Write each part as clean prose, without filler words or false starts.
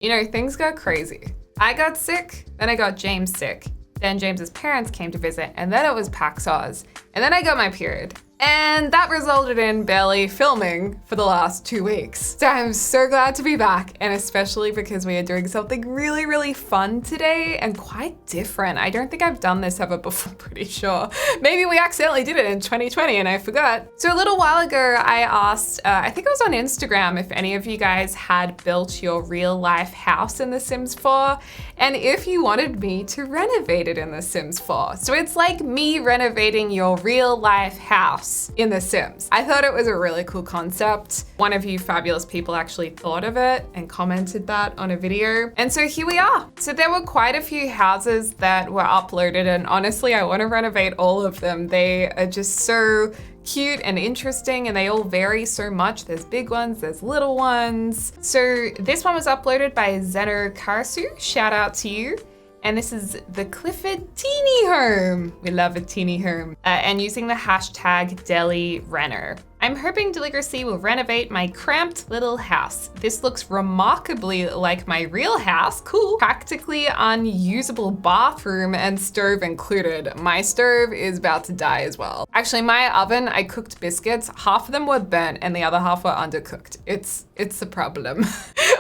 You know, things got crazy. I got sick, then I got James sick. Then James's parents came to visit, and then it was PAX Oz. And then I got my period. And that resulted in barely filming for the last 2 weeks. So I'm so glad to be back, and especially because we are doing something really, really fun today and quite different. I don't think I've done this ever before, pretty sure. Maybe we accidentally did it in 2020 and I forgot. So a little while ago, I asked, I think it was on Instagram, if any of you guys had built your real life house in The Sims 4, and if you wanted me to renovate it in The Sims 4. So it's like me renovating your real life house in The Sims. I thought it was a really cool concept. One of you fabulous people actually thought of it and commented that on a video. And so here we are. So there were quite a few houses that were uploaded, and honestly, I want to renovate all of them. They are just so cute and interesting, and they all vary so much. There's big ones, there's little ones. So this one was uploaded by Zeno Karasu. Shout out to you. And this is the Clifford teeny home. We love a teeny home. And using the hashtag DeliReno. I'm hoping Deligracy will renovate my cramped little house. This looks remarkably like my real house. Cool. Practically unusable bathroom and stove included. My stove is about to die as well. Actually, my oven, I cooked biscuits. Half of them were burnt and the other half were undercooked. It's a problem.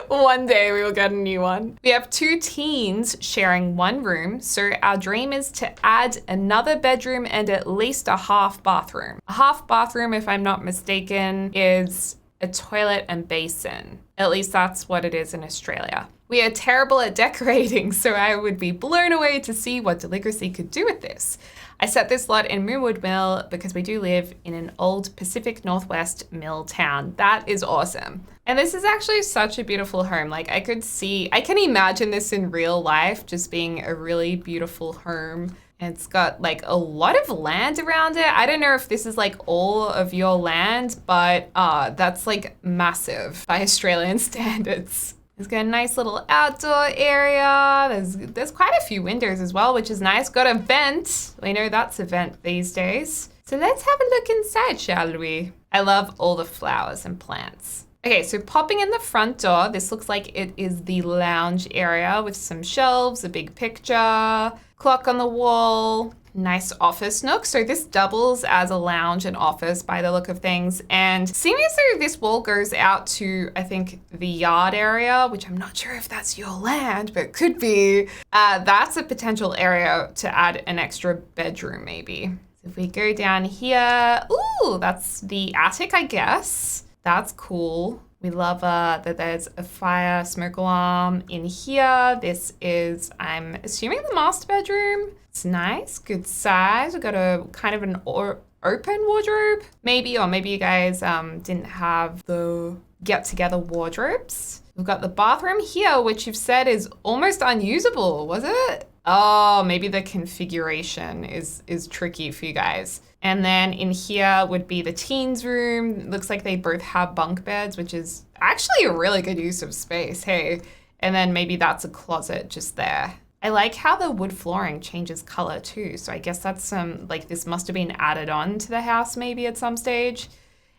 One day we will get a new one. We have 2 teens sharing one room, so our dream is to add another bedroom and at least a half bathroom. A half bathroom, if I'm not mistaken, is a toilet and basin. At least that's what it is in Australia. We are terrible at decorating, so I would be blown away to see what Deligracy could do with this. I set this lot in Moonwood Mill because we do live in an old Pacific Northwest mill town. That is awesome. And this is actually such a beautiful home. Like I can imagine this in real life, just being a really beautiful home. And it's got like a lot of land around it. I don't know if this is like all of your land, but that's like massive by Australian standards. It's got a nice little outdoor area. There's quite a few windows as well, which is nice. Got a vent. We know that's a vent these days. So let's have a look inside, shall we? I love all the flowers and plants. Okay, so popping in the front door, this looks like it is the lounge area with some shelves, a big picture, clock on the wall, nice office nook. So this doubles as a lounge and office by the look of things. And seeming as though this wall goes out to, I think, the yard area, which I'm not sure if that's your land, but it could be. That's a potential area to add an extra bedroom maybe. So if we go down here, ooh, that's the attic, I guess. That's cool. We love that there's a fire smoke alarm in here. This is, I'm assuming, the master bedroom. It's nice, good size. We've got a kind of an open wardrobe, maybe, or maybe you guys didn't have the get-together wardrobes. We've got the bathroom here, which you've said is almost unusable, was it? Oh, maybe the configuration is tricky for you guys. And then in here would be the teens room. Looks like they both have bunk beds, which is actually a really good use of space, hey? And then maybe that's a closet just there. I like how the wood flooring changes color too. So I guess that's like this must have been added on to the house maybe at some stage.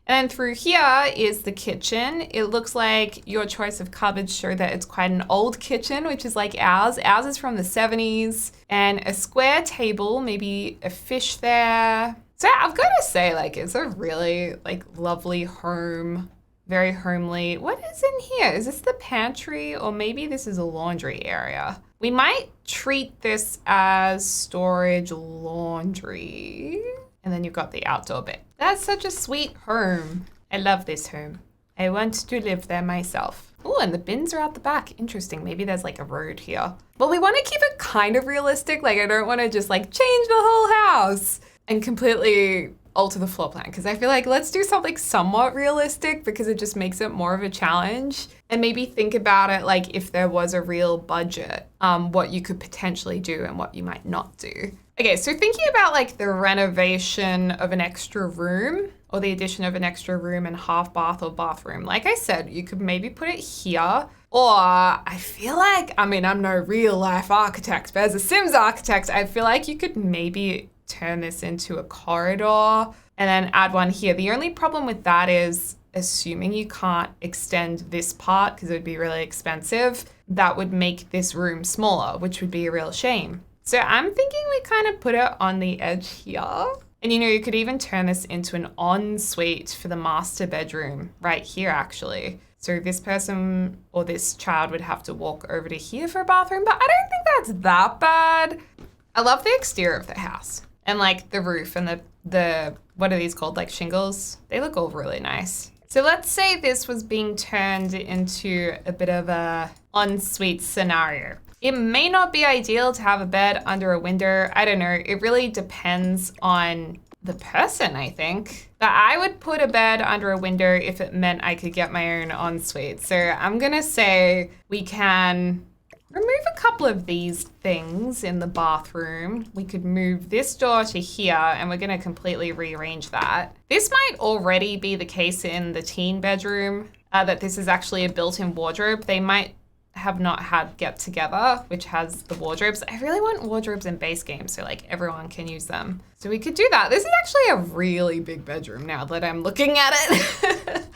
And then through here is the kitchen. It looks like your choice of cupboards show that it's quite an old kitchen, which is like ours. Ours is from the 70s. And a square table, maybe a fish there. So I've got to say, like, it's a really like lovely home, very homely. What is in here? Is this the pantry, or maybe this is a laundry area? We might treat this as storage laundry. And then you've got the outdoor bit. That's such a sweet home. I love this home. I want to live there myself. Oh, and the bins are out the back. Interesting. Maybe there's like a road here. Well, we want to keep it kind of realistic. Like I don't want to just like change the whole house and completely alter the floor plan, because I feel like let's do something somewhat realistic because it just makes it more of a challenge. And maybe think about it like if there was a real budget, what you could potentially do and what you might not do. Okay, so thinking about like the renovation of an extra room or the addition of an extra room and half bath or bathroom, like I said, you could maybe put it here. Or I feel like, I mean, I'm no real life architect, but as a Sims architect, I feel like you could maybe turn this into a corridor and then add one here. The only problem with that is assuming you can't extend this part because it would be really expensive, that would make this room smaller, which would be a real shame. So I'm thinking we kind of put it on the edge here. And you could even turn this into an ensuite for the master bedroom right here, actually. So this person or this child would have to walk over to here for a bathroom, but I don't think that's that bad. I love the exterior of the house and like the roof and the what are these called? Like shingles? They look all really nice. So let's say this was being turned into a bit of a ensuite scenario. It may not be ideal to have a bed under a window. I don't know. It really depends on the person, I think. But I would put a bed under a window if it meant I could get my own ensuite. So I'm going to say we can remove a couple of these things in the bathroom. We could move this door to here and we're going to completely rearrange that. This might already be the case in the teen bedroom, that this is actually a built-in wardrobe. They might have not had Get Together, which has the wardrobes. I really want wardrobes in base games so like everyone can use them. So we could do that. This is actually a really big bedroom now that I'm looking at it.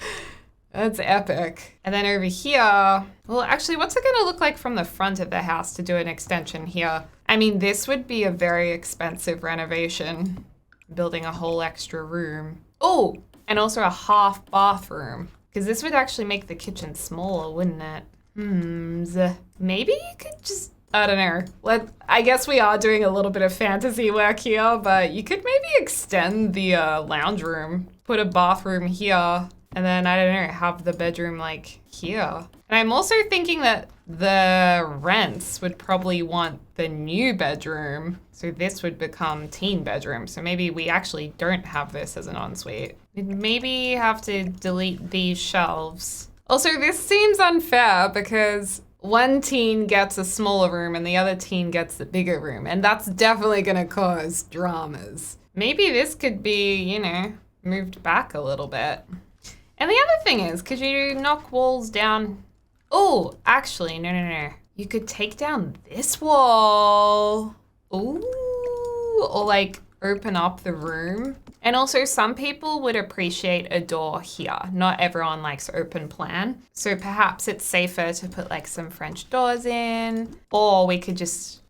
That's epic. And then over here, well, actually, what's it gonna look like from the front of the house to do an extension here? I mean, this would be a very expensive renovation, building a whole extra room. Oh, and also a half bathroom, because this would actually make the kitchen smaller, wouldn't it? Maybe you could just, I don't know. I guess we are doing a little bit of fantasy work here, but you could maybe extend the lounge room, put a bathroom here, and then, I don't know, have the bedroom like here. And I'm also thinking that the rents would probably want the new bedroom, so this would become teen bedroom. So maybe we actually don't have this as an ensuite. We'd maybe have to delete these shelves. Also, this seems unfair because one teen gets a smaller room and the other teen gets the bigger room, and that's definitely going to cause dramas. Maybe this could be, moved back a little bit. And the other thing is, could you knock walls down? Oh, actually, no. You could take down this wall. Ooh, or like open up the room. And also some people would appreciate a door here. Not everyone likes open plan. So perhaps it's safer to put like some French doors in, or we could just,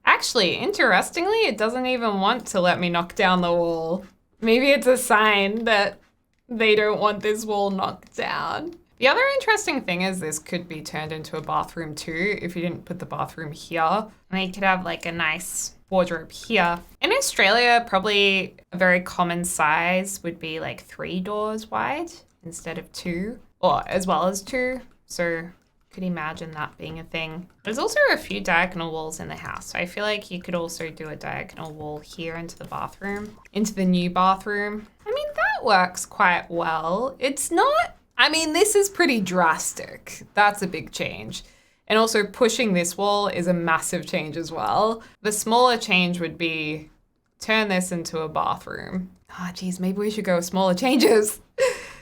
actually, interestingly, it doesn't even want to let me knock down the wall. Maybe it's a sign that they don't want this wall knocked down. The other interesting thing is this could be turned into a bathroom too if you didn't put the bathroom here. And you could have like a nice wardrobe here. In Australia, probably a very common size would be like 3 doors wide instead of 2, or as well as 2. So could imagine that being a thing. There's also a few diagonal walls in the house. So I feel like you could also do a diagonal wall here into the bathroom, into the new bathroom. I mean, that works quite well. It's not, this is pretty drastic. That's a big change. And also pushing this wall is a massive change as well. The smaller change would be turn this into a bathroom. Geez, maybe we should go with smaller changes.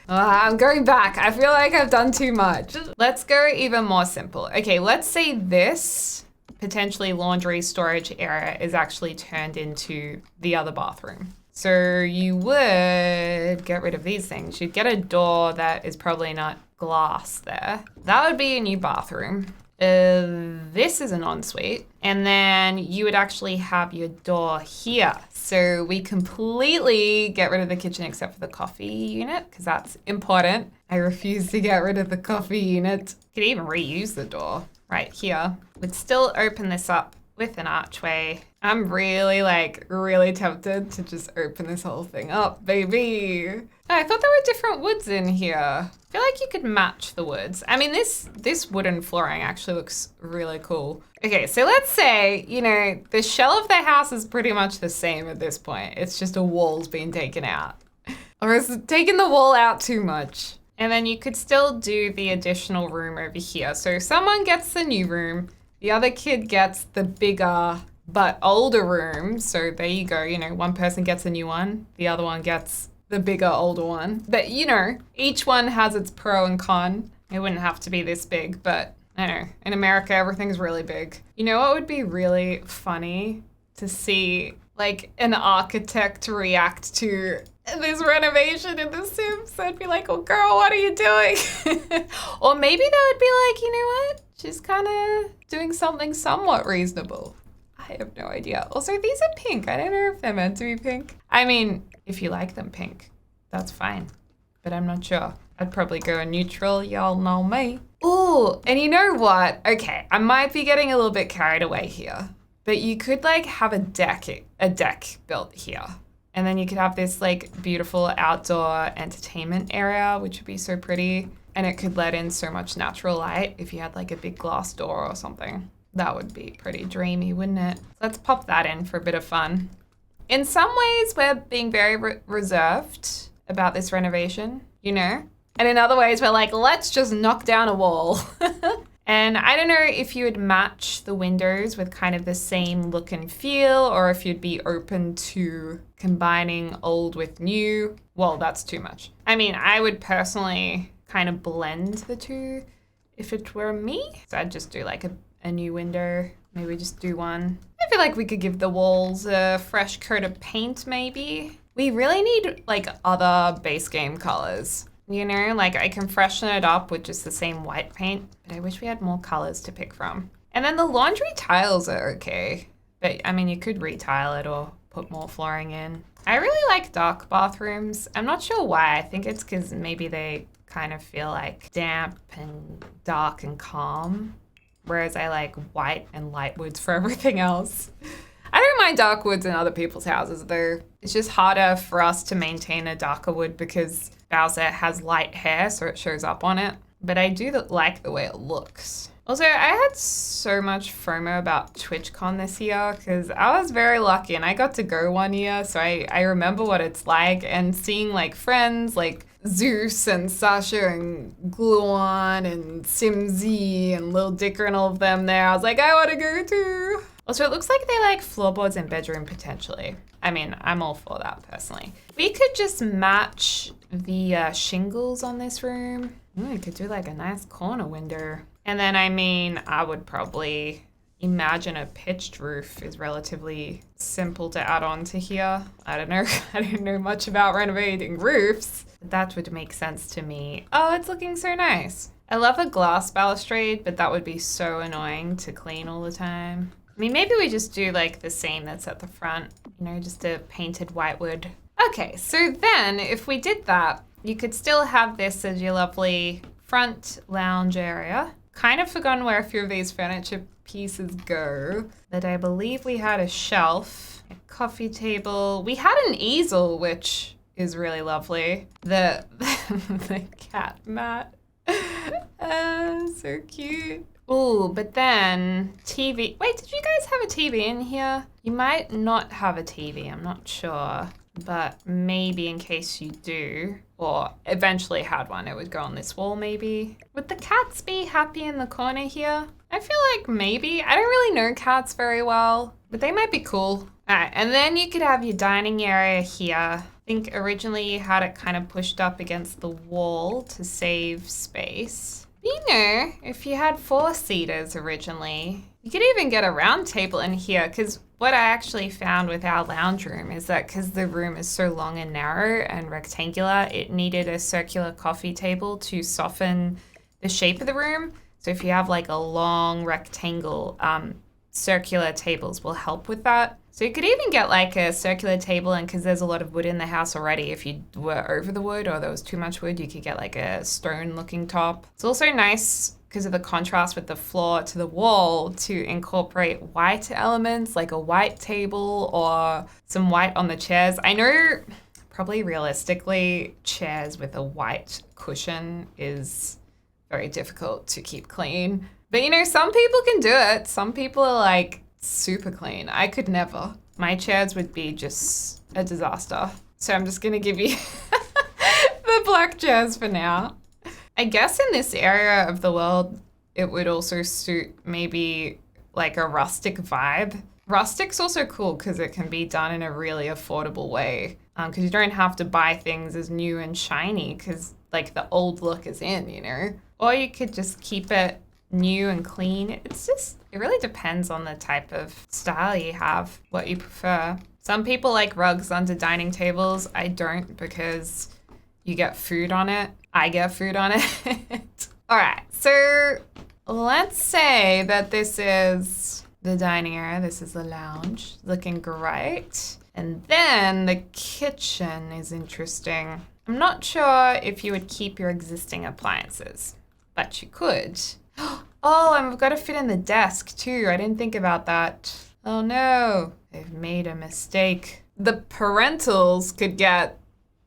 I'm going back. I feel like I've done too much. Let's go even more simple. Okay, let's say this potentially laundry storage area is actually turned into the other bathroom. So you would get rid of these things. You'd get a door that is probably not glass there. That would be a new bathroom. This is an ensuite. And then you would actually have your door here. So we completely get rid of the kitchen except for the coffee unit, because that's important. I refuse to get rid of the coffee unit. Could even reuse the door right here. We'd still open this up with an archway. I'm really tempted to just open this whole thing up, baby. Oh, I thought there were different woods in here. I feel like you could match the woods. This wooden flooring actually looks really cool. Okay, so let's say, the shell of the house is pretty much the same at this point. It's just a wall's been taken out. Or is it taking the wall out too much? And then you could still do the additional room over here. So someone gets the new room, the other kid gets the bigger but older room. So there you go, one person gets a new one, the other one gets the bigger, older one. But each one has its pro and con. It wouldn't have to be this big, but I don't know. In America, everything's really big. You know what would be really funny to see, like, an architect react to this renovation in The Sims, I'd be like, oh girl, what are you doing? Or maybe that would be like, you know what? She's kind of doing something somewhat reasonable. I have no idea. Also, these are pink. I don't know if they're meant to be pink. I mean, if you like them pink, that's fine. But I'm not sure. I'd probably go neutral. Y'all know me. Ooh, and you know what? Okay, I might be getting a little bit carried away here. But you could like have a deck built here. And then you could have this like beautiful outdoor entertainment area, which would be so pretty. And it could let in so much natural light if you had like a big glass door or something. That would be pretty dreamy, wouldn't it? Let's pop that in for a bit of fun. In some ways, we're being very reserved about this renovation, you know? And in other ways, we're like, let's just knock down a wall. And I don't know if you would match the windows with kind of the same look and feel, or if you'd be open to combining old with new. Well, that's too much. I mean, I would personally kind of blend the two if it were me. So I'd just do like a new window, maybe just do one. I feel like we could give the walls a fresh coat of paint maybe. We really need like other base game colors, you know, like I can freshen it up with just the same white paint, but I wish we had more colors to pick from. And then the laundry tiles are okay, but I mean, you could retile it or put more flooring in. I really like dark bathrooms. I'm not sure why. I think it's because maybe they kind of feel like damp and dark and calm. Whereas I like white and light woods for everything else. I don't mind dark woods in other people's houses though. It's just harder for us to maintain a darker wood because Bowser has light hair, so it shows up on it. But I do like the way it looks. Also, I had so much FOMO about TwitchCon this year because I was very lucky and I got to go one year. So I remember what it's like, and seeing like friends like Zeus and Sasha and Gluon and Simzy and Lil Dicker and all of them there. I was like, I want to go too. Also, it looks like they like floorboards and bedroom potentially. I mean, I'm all for that personally. We could just match the shingles on this room. We could do like a nice corner window. And then, I mean, I would probably imagine a pitched roof is relatively simple to add on to here. I don't know. I don't know much about renovating roofs. That would make sense to me. Oh, it's looking so nice. I love a glass balustrade, but that would be so annoying to clean all the time. I mean, maybe we just do like the same that's at the front, you know, just a painted white wood. Okay, so then if we did that, you could still have this as your lovely front lounge area. Kind of forgotten where a few of these furniture pieces go, but I believe we had a shelf, a coffee table. We had an easel, which is really lovely. The cat mat. So cute. Ooh, but then TV. Wait, did you guys have a TV in here? You might not have a TV, I'm not sure. But maybe in case you do, or eventually had one, it would go on this wall maybe. Would the cats be happy in the corner here? I feel like maybe. I don't really know cats very well, but they might be cool. All right, and then you could have your dining area here. I think originally you had it kind of pushed up against the wall to save space. You know, if you had 4-seaters originally, you could even get a round table in here, because what I actually found with our lounge room is that because the room is so long and narrow and rectangular, it needed a circular coffee table to soften the shape of the room. So if you have like a long rectangle, circular tables will help with that. So you could even get like a circular table, and because there's a lot of wood in the house already, if you were over the wood or there was too much wood, you could get like a stone looking top. It's also nice because of the contrast with the floor to the wall to incorporate white elements like a white table or some white on the chairs. I know probably realistically chairs with a white cushion is very difficult to keep clean. But you know, some people can do it. Some people are like super clean. I could never. My chairs would be just a disaster. So I'm just gonna give you the black chairs for now. I guess in this area of the world, it would also suit maybe like a rustic vibe. Rustic's also cool because it can be done in a really affordable way. Because you don't have to buy things as new and shiny because like the old look is in, you know? Or you could just keep it new and clean. It really depends on the type of style you have, what you prefer. Some people like rugs under dining tables. I don't, because you get food on it. I get food on it. All right, so let's say that this is the dining area. This is the lounge. Looking great. And then the kitchen is interesting. I'm not sure if you would keep your existing appliances, but you could. Oh, and we've got to fit in the desk too. I didn't think about that. Oh no, they've made a mistake. The parentals could get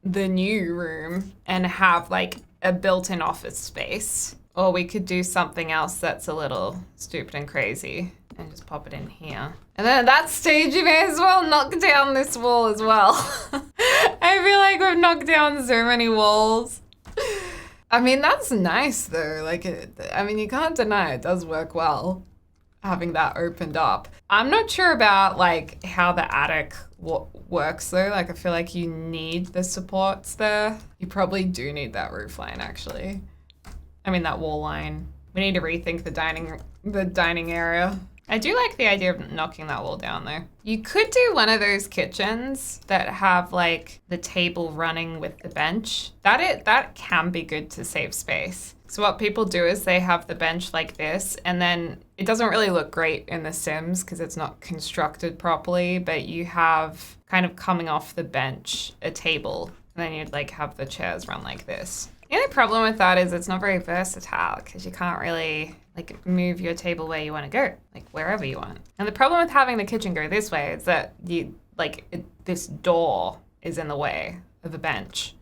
the new room and have like a built-in office space. Or we could do something else that's a little stupid and crazy and just pop it in here. And then at that stage, you may as well knock down this wall as well. I feel like we've knocked down so many walls. I mean, that's nice though. Like, you can't deny it does work well, having that opened up. I'm not sure about like how the attic works though. Like, I feel like you need the supports there. You probably do need that roof line actually. That wall line. We need to rethink the dining area. I do like the idea of knocking that wall down though. You could do one of those kitchens that have like the table running with the bench. That can be good to save space. So what people do is they have the bench like this, and then it doesn't really look great in The Sims because it's not constructed properly, but you have kind of coming off the bench a table, and then you'd like have the chairs run like this. The only problem with that is it's not very versatile because you can't really like move your table where you want to go, like wherever you want. And the problem with having the kitchen go this way is that this door is in the way of the bench.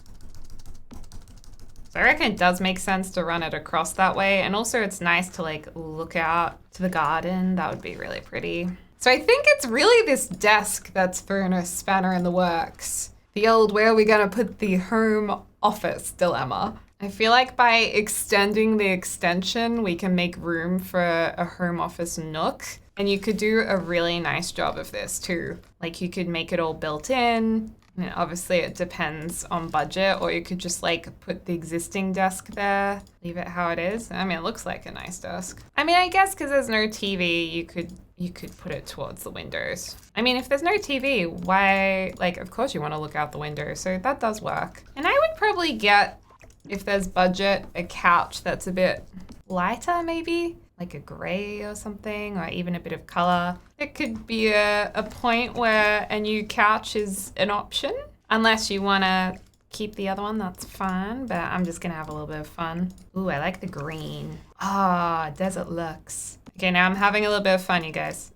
So I reckon it does make sense to run it across that way. And also it's nice to like look out to the garden. That would be really pretty. So I think it's really this desk that's thrown a spanner in the works. The old, where are we gonna put the home office dilemma. I feel like by extending the extension, we can make room for a home office nook. And you could do a really nice job of this too. Like you could make it all built in. And obviously it depends on budget, or you could just like put the existing desk there, leave it how it is. It looks like a nice desk. I guess because there's no TV, you could put it towards the windows. If there's no TV, why, of course you want to look out the window, so that does work. And I would probably get, if there's budget, a couch that's a bit lighter maybe, like a gray or something, or even a bit of color. It could be a point where a new couch is an option. Unless you want to keep the other one, that's fine, but I'm just going to have a little bit of fun. Ooh, I like the green. Desert looks. Okay, now I'm having a little bit of fun, you guys.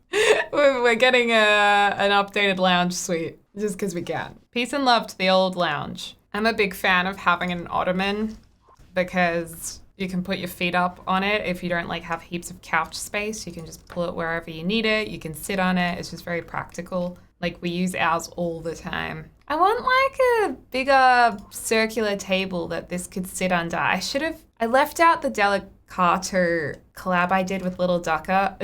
We're getting an updated lounge suite, just because we can. Peace and love to the old lounge. I'm a big fan of having an ottoman because you can put your feet up on it. If you don't have heaps of couch space, you can just pull it wherever you need it. You can sit on it. It's just very practical. We use ours all the time. I want a bigger circular table that this could sit under. I left out the Delicato collab I did with Little Dicker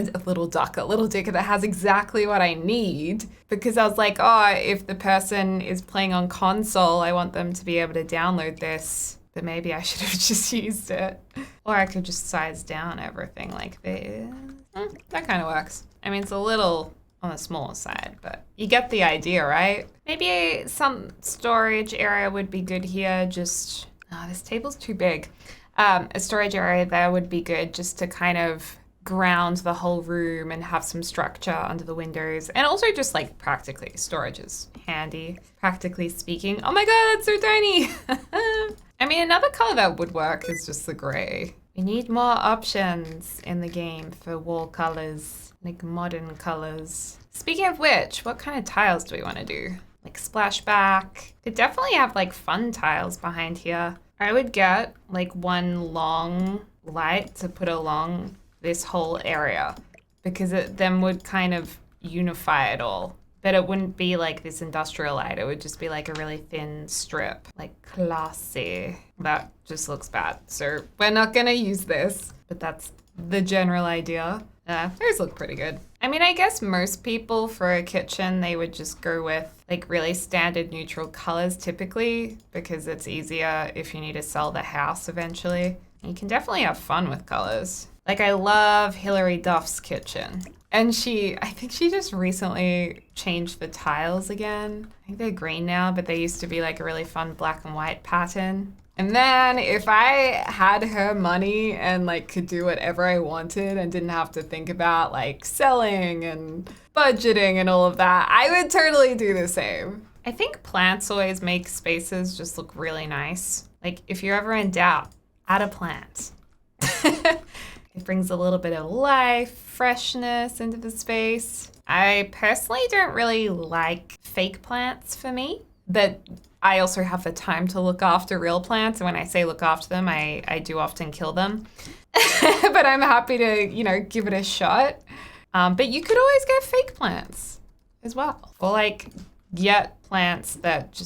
that has exactly what I need, because I was like, if the person is playing on console, I want them to be able to download this. But maybe I should have just used it. Or I could just size down everything like this. That kind of works. It's a little on the smaller side, but you get the idea, right? Maybe some storage area would be good here. This table's too big. A storage area there would be good, just to kind of ground the whole room and have some structure under the windows. And also just practically, storage is handy, practically speaking. Oh my God, that's so tiny. Another color that would work is just the gray. We need more options in the game for wall colors, modern colors. Speaking of which, what kind of tiles do we want to do? Splashback. Could definitely have fun tiles behind here. I would get one long light to put along this whole area, because it then would kind of unify it all. But it wouldn't be this industrial light. It would just be a really thin strip, classy. That just looks bad. So we're not gonna use this, but that's the general idea. Those look pretty good. I guess most people for a kitchen, they would just go with really standard neutral colors typically, because it's easier if you need to sell the house eventually. You can definitely have fun with colors. Like, I love Hilary Duff's kitchen. And I think she just recently changed the tiles again. I think they're green now, but they used to be like a really fun black and white pattern. And then if I had her money and like could do whatever I wanted and didn't have to think about like selling and budgeting and all of that, I would totally do the same. I think plants always make spaces just look really nice. Like if you're ever in doubt, add a plant. It brings a little bit of life, freshness into the space. I personally don't really like fake plants for me, but I also have the time to look after real plants. And when I say look after them, I do often kill them. But I'm happy to, give it a shot. But you could always get fake plants as well. Or like get plants that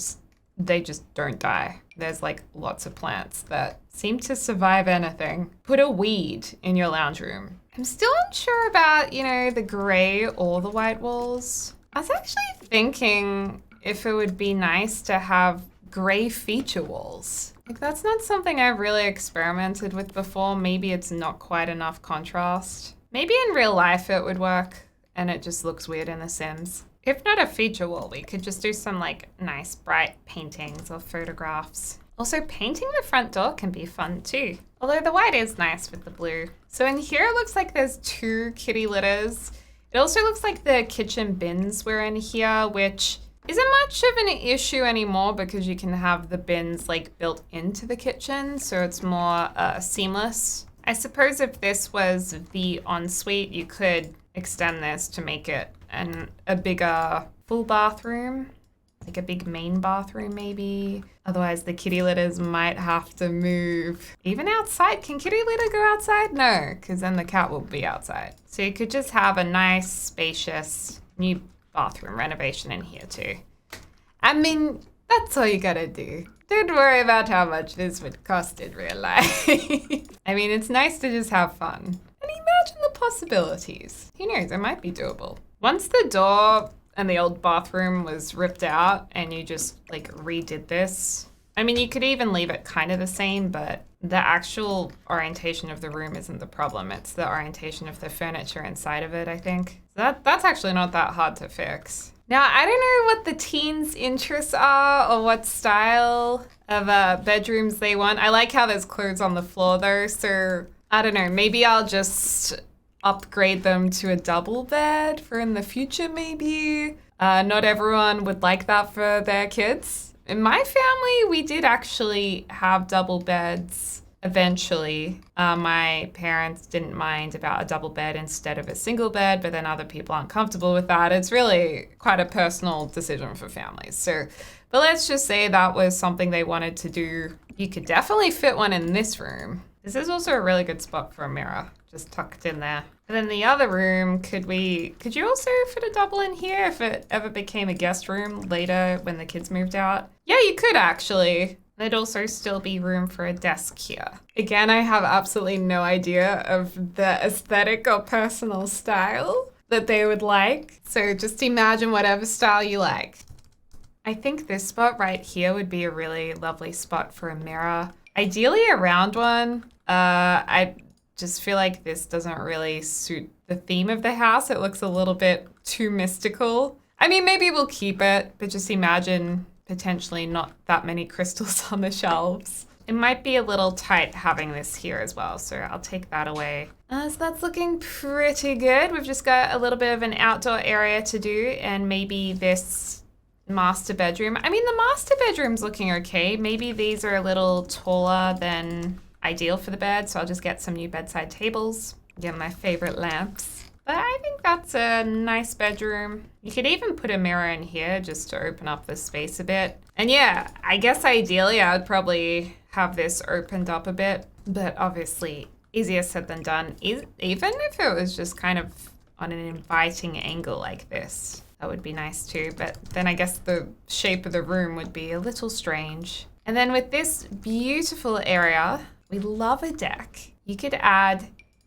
they just don't die. There's like lots of plants that seem to survive anything. Put a weed in your lounge room. I'm still unsure about, the gray or the white walls. I was actually thinking if it would be nice to have gray feature walls. Like that's not something I've really experimented with before. Maybe it's not quite enough contrast. Maybe in real life it would work and it just looks weird in The Sims. If not a feature wall, we could just do some like nice bright paintings or photographs. Also, painting the front door can be fun too. Although the white is nice with the blue. So in here it looks like there's 2 kitty litters. It also looks like the kitchen bins were in here, which isn't much of an issue anymore because you can have the bins like built into the kitchen, so it's more seamless. I suppose if this was the ensuite, you could extend this to make it a bigger full bathroom, like a big main bathroom maybe. Otherwise the kitty litters might have to move. Even outside, can kitty litter go outside? No, because then the cat will be outside. So you could just have a nice, spacious new bathroom renovation in here too. I mean, that's all you gotta do. Don't worry about how much this would cost in real life. I mean, it's nice to just have fun. And imagine the possibilities. Who knows, it might be doable. Once the door and the old bathroom was ripped out and you just like redid this, I mean, you could even leave it kind of the same, but the actual orientation of the room isn't the problem. It's the orientation of the furniture inside of it, I think. That's actually not that hard to fix. Now, I don't know what the teens' interests are or what style of bedrooms they want. I like how there's clothes on the floor though, so I don't know, maybe I'll just upgrade them to a double bed for in the future maybe. Not everyone would like that for their kids. In my family, we did actually have double beds eventually. My parents didn't mind about a double bed instead of a single bed, but then other people aren't comfortable with that. It's really quite a personal decision for families. But let's just say that was something they wanted to do. You could definitely fit one in this room. This is also a really good spot for a mirror, just tucked in there. And then the other room, could you also fit a double in here if it ever became a guest room later when the kids moved out? Yeah, you could actually. There'd also still be room for a desk here. Again, I have absolutely no idea of the aesthetic or personal style that they would like. So just imagine whatever style you like. I think this spot right here would be a really lovely spot for a mirror. Ideally a round one. I just feel like this doesn't really suit the theme of the house. It looks a little bit too mystical. I mean, maybe we'll keep it, but just imagine potentially not that many crystals on the shelves. It might be a little tight having this here as well, so I'll take that away. So that's looking pretty good. We've just got a little bit of an outdoor area to do and maybe this master bedroom. I mean, the master bedroom's looking okay. Maybe these are a little taller than ideal for the bed, so I'll just get some new bedside tables, get my favorite lamps. But I think that's a nice bedroom. You could even put a mirror in here just to open up the space a bit. And yeah, I guess ideally I would probably have this opened up a bit, but obviously easier said than done. Even if it was just kind of on an inviting angle like this, that would be nice too. But then I guess the shape of the room would be a little strange. And then with this beautiful area, we love a deck. You could add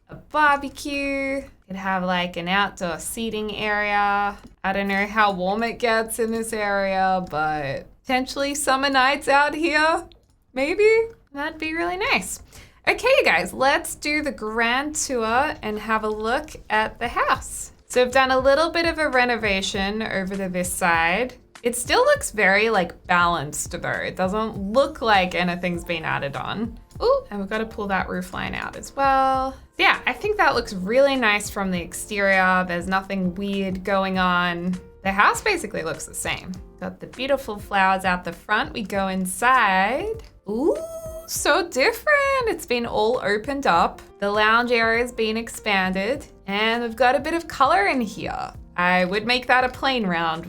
a barbecue. You could have like an outdoor seating area. I don't know how warm it gets in this area, but potentially summer nights out here, maybe. That'd be really nice. Okay, you guys, let's do the grand tour and have a look at the house. So I've done a little bit of a renovation over to this side. It still looks very like balanced though. It doesn't look like anything's been added on. Ooh, and we've got to pull that roof line out as well. Yeah, I think that looks really nice from the exterior. There's nothing weird going on. The house basically looks the same. Got the beautiful flowers out the front. We go inside. Ooh, so different. It's been all opened up. The lounge area has been expanded and we've got a bit of color in here. I would make that a plain round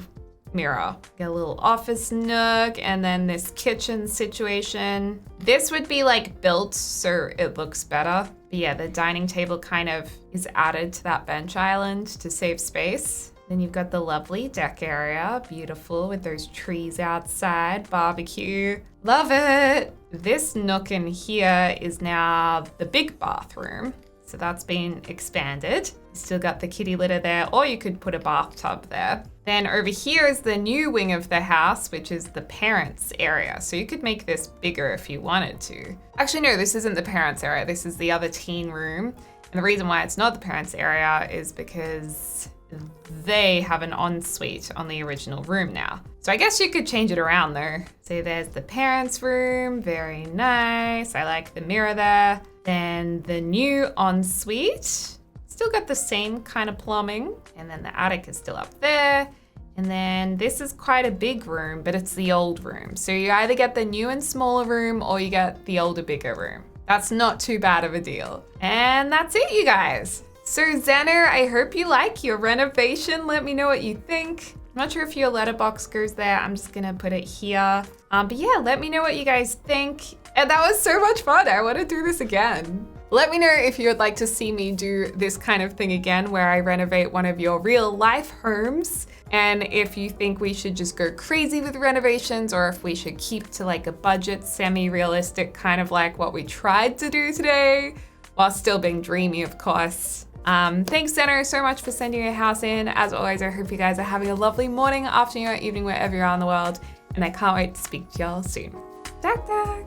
mirror. Get a little office nook and then this kitchen situation. This would be like built so it looks better. But yeah, the dining table kind of is added to that bench island to save space. Then you've got the lovely deck area, beautiful with those trees outside, barbecue. Love it. This nook in here is now the big bathroom. So that's been expanded. Still got the kitty litter there, or you could put a bathtub there. Then over here is the new wing of the house, which is the parents area. So you could make this bigger if you wanted to. Actually, no, this isn't the parents area. This is the other teen room. And the reason why it's not the parents area is because they have an ensuite on the original room now. So I guess you could change it around though. So there's the parents' room, very nice. I like the mirror there. Then the new ensuite, still got the same kind of plumbing. And then the attic is still up there. And then this is quite a big room, but it's the old room. So you either get the new and smaller room or you get the older, bigger room. That's not too bad of a deal. And that's it, you guys. So Zenner, I hope you like your renovation. Let me know what you think. I'm not sure if your letterbox goes there. I'm just gonna put it here. But yeah, let me know what you guys think. And that was so much fun. I wanna do this again. Let me know if you would like to see me do this kind of thing again, where I renovate one of your real life homes. And if you think we should just go crazy with renovations, or if we should keep to like a budget, semi-realistic, kind of like what we tried to do today, while still being dreamy, of course. Thanks, Zenner, so much for sending your house in. As always, I hope you guys are having a lovely morning, afternoon, or evening, wherever you are in the world. And I can't wait to speak to y'all soon. Dak dak.